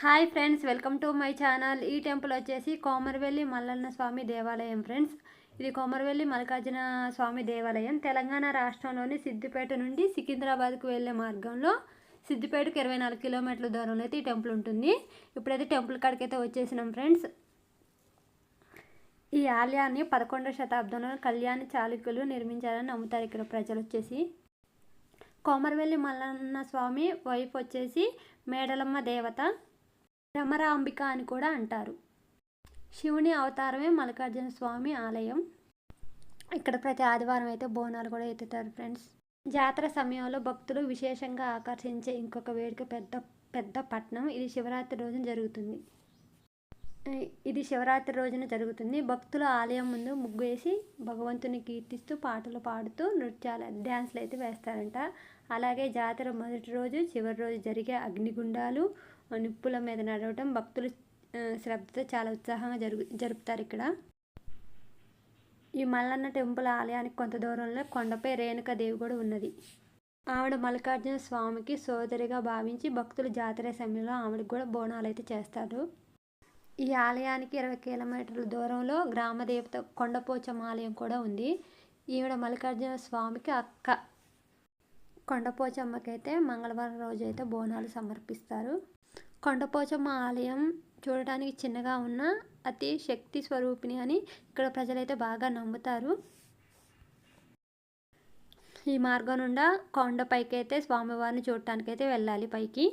Hi friends, welcome to my channel. ఈ temple వచ్చేసి కోమరవెల్లి మల్లన్న స్వామి దేవాలయం ఫ్రెండ్స్. ఇది కోమరవెల్లి మల్లికార్జున స్వామి దేవాలయం తెలంగాణ రాష్ట్రంలోని సిద్దిపేట నుండి సికింద్రాబాద్కు వెళ్ళే మార్గంలో సిద్దిపేటకు 24 కిలోమీటర్ల దూరంలో అయితే ఈ టెంపుల్ ఉంటుంది. ఇప్పుడైతే టెంపుల్ కాడికి అయితే వచ్చేసినాం ఫ్రెండ్స్. ఈ ఆలయాన్ని 11వ శతాబ్దంలో కళ్యాణి చాళుక్యులు నిర్మించారని నమ్ముతారు ఇక్కడ ప్రజలు వచ్చేసి. కోమరవెల్లి మల్లన్న స్వామి వైఫ్ వచ్చేసి మేడలమ్మ దేవత, భ్రమరాంబిక అని కూడా అంటారు. శివుని అవతారమే మల్లికార్జున స్వామి ఆలయం. ఇక్కడ ప్రతి ఆదివారం అయితే బోనాలు కూడా ఎత్తుతారు ఫ్రెండ్స్. జాతర సమయంలో భక్తులు విశేషంగా ఆకర్షించే ఇంకొక వేడుక పెద్ద పట్నం. ఇది శివరాత్రి రోజున జరుగుతుంది. భక్తులు ఆలయం ముందు ముగ్గు వేసి భగవంతుని కీర్తిస్తూ పాటలు పాడుతూ డ్యాన్స్లు అయితే వేస్తారంట. అలాగే జాతర మొదటి రోజు చివరి రోజు జరిగే అగ్నిగుండాలు, నిప్పుల మీద నడవటం భక్తులు శ్రద్ధతో చాలా ఉత్సాహంగా జరుపుతారు ఇక్కడ. ఈ మల్లన్న టెంపుల్ ఆలయానికి కొంత దూరంలో కొండపై రేణుకా దేవి కూడా ఉన్నది. ఆవిడ మల్లికార్జున స్వామికి సోదరిగా భావించి భక్తులు జాతర సమయంలో ఆవిడకి కూడా బోనాలు అయితే చేస్తారు. ఈ ఆలయానికి 20 కిలోమీటర్ల దూరంలో గ్రామదేవత కొండపోచమ్మ ఆలయం కూడా ఉంది. ఈవిడ మల్లికార్జున స్వామికి అక్క. కొండపోచమ్మకైతే మంగళవారం రోజు అయితే బోనాలు సమర్పిస్తారు. కొండపోచమ్మ ఆలయం చూడటానికి చిన్నగా ఉన్న అతి శక్తి స్వరూపిణి అని ఇక్కడ ప్రజలైతే బాగా నమ్ముతారు. ఈ మార్గం నుండా కొండపైకి అయితే స్వామివారిని చూడటానికైతే వెళ్ళాలి పైకి.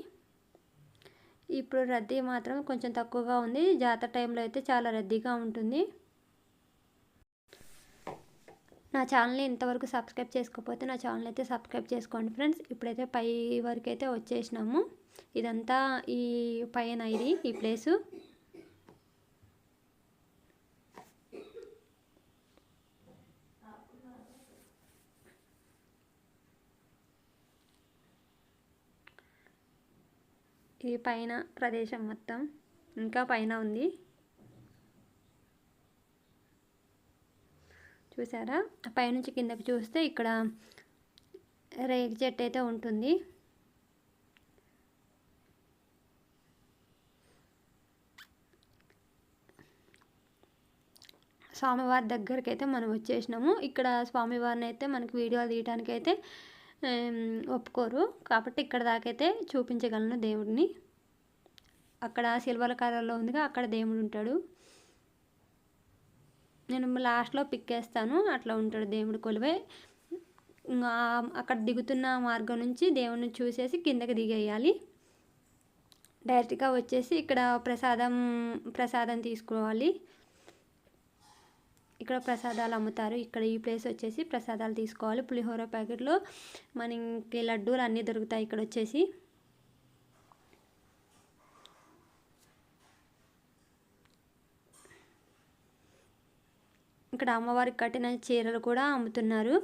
ఇప్పుడు రద్దీ మాత్రం కొంచెం తక్కువగా ఉంది. జాతర టైంలో అయితే చాలా రద్దీగా ఉంటుంది. నా ఛానల్ని ఇంతవరకు సబ్స్క్రైబ్ చేసుకోకపోతే నా ఛానల్ అయితే సబ్స్క్రైబ్ చేసుకోండి ఫ్రెండ్స్. ఇప్పుడైతే పై వరకు అయితే వచ్చేసినాము. ఇదంతా ఈ పైన ఈ ప్లేసు. ఈ పైన ప్రదేశం మొత్తం ఇంకా పైన ఉంది చూసారా. పైనుంచి కిందకి చూస్తే ఇక్కడ రేగి చెట్టు అయితే ఉంటుంది. స్వామివారి దగ్గరికి అయితే మనం వచ్చేసినాము. ఇక్కడ స్వామివారిని అయితే మనకు వీడియోలు తీయడానికి అయితే ఒప్పుకోరు కాబట్టి ఇక్కడ దాకైతే చూపించగలను దేవుడిని. అక్కడ సిల్వర్ కలర్లో ఉందిగా, అక్కడ దేవుడు ఉంటాడు. నేను లాస్ట్లో పిక్ వేస్తాను. అట్లా ఉంటాడు దేవుడు కొలువే. అక్కడ దిగుతున్న మార్గం నుంచి దేవుడిని చూసేసి కిందకి దిగేయాలి. డైరెక్ట్గా వచ్చేసి ఇక్కడ ప్రసాదం తీసుకోవాలి. ఇక్కడ ప్రసాదాలు అమ్ముతారు. ఇక్కడ ఈ ప్లేస్ వచ్చేసి ప్రసాదాలు తీసుకోవాలి. పులిహోర ప్యాకెట్లు, మనకి లడ్డూలు అన్నీ దొరుకుతాయి ఇక్కడ వచ్చేసి. ఇక్కడ అమ్మవారికి కట్టిన చీరలు కూడా అమ్ముతున్నారు.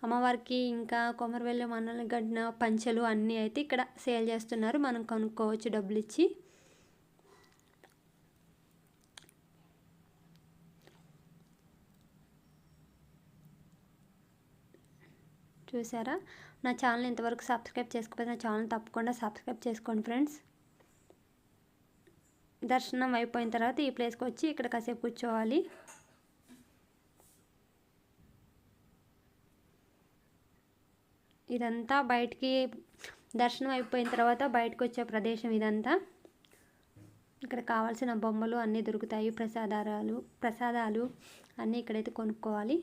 అమ్మవారికి ఇంకా కొమరవెల్లి మన్నలు కట్టిన పంచెలు అన్నీ అయితే ఇక్కడ సేల్ చేస్తున్నారు. మనం కొనుక్కోవచ్చు డబ్బులు ఇచ్చి. చూసారా. నా ఛానల్ ఇంతవరకు సబ్స్క్రైబ్ చేసుకోకపోతే నా ఛానల్ తప్పకుండా సబ్స్క్రైబ్ చేసుకోండి ఫ్రెండ్స్. దర్శనం అయిపోయిన తర్వాత ఈ ప్లేస్కి వచ్చి ఇక్కడ కాసేపు కూర్చోవాలి. ఇదంతా బయటికి దర్శనం అయిపోయిన తర్వాత బయటకు వచ్చే ప్రదేశం ఇదంతా. ఇక్కడ కావాల్సిన బొమ్మలు అన్నీ దొరుకుతాయి. ప్రసాదాలు అన్నీ ఇక్కడైతే కొనుక్కోవాలి.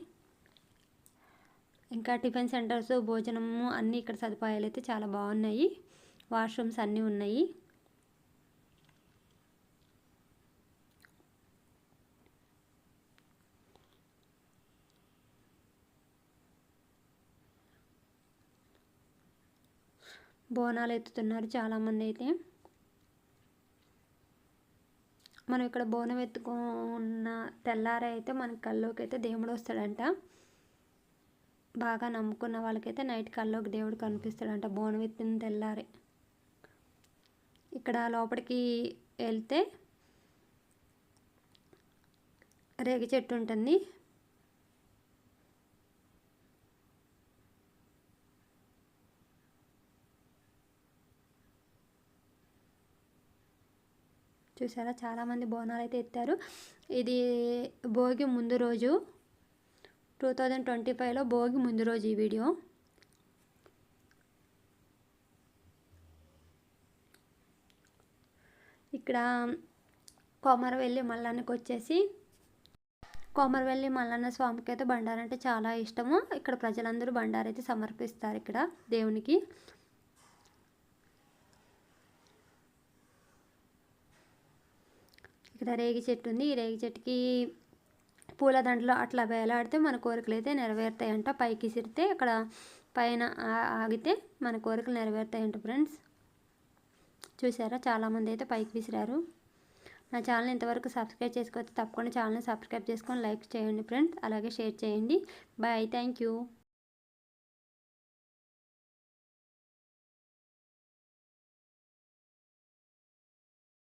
ఇంకా టిఫిన్ సెంటర్స్, భోజనము అన్నీ ఇక్కడ సదుపాయాలు అయితే చాలా బాగున్నాయి. వాష్రూమ్స్ అన్నీ ఉన్నాయి. బోనాలు ఎత్తుతున్నారు చాలామంది అయితే. మనం ఇక్కడ బోనం ఎత్తుకున్న తెల్లారే అయితే మన కల్లోకి అయితే దేవుడు వస్తాడంట. బాగా నమ్ముకున్న వాళ్ళకైతే నైట్ కల్లోకి దేవుడు కనిపిస్తాడంట బోనం ఎత్తిన తెల్లారే. ఇక్కడ లోపలికి వెళ్తే రేగి చెట్టు ఉంటుంది. చూసారా చాలామంది బోనాలు అయితే ఎత్తారు. ఇది భోగి ముందు రోజు 2025లో భోగి ముందు రోజు ఈ వీడియో. ఇక్కడ కొమరవెల్లి మల్లన్నకి వచ్చేసి కొమరవెల్లి మల్లన్న స్వామికి అయితే బండారు అంటే చాలా ఇష్టము. ఇక్కడ ప్రజలందరూ బండారు అయితే సమర్పిస్తారు ఇక్కడ దేవునికి. ఇక్కడ రేగి చెట్టు ఉంది. ఈ రేగి చెట్టుకి పూలదండలు అట్లా వేలాడితే మన కోరికలు అయితే నెరవేరుతాయంట. పైకి ఇసిరితే అక్కడ పైన ఆగితే మన కోరికలు నెరవేరుతాయంట ఫ్రెండ్స్. చూసారా చాలామంది అయితే పైకి విసిరారు. నా ఛానల్ ఇంతవరకు సబ్స్క్రైబ్ చేసుకోవచ్చు, తప్పకుండా ఛానల్ని సబ్స్క్రైబ్ చేసుకొని లైక్ చేయండి ఫ్రెండ్స్, అలాగే షేర్ చేయండి. Bye, thank you.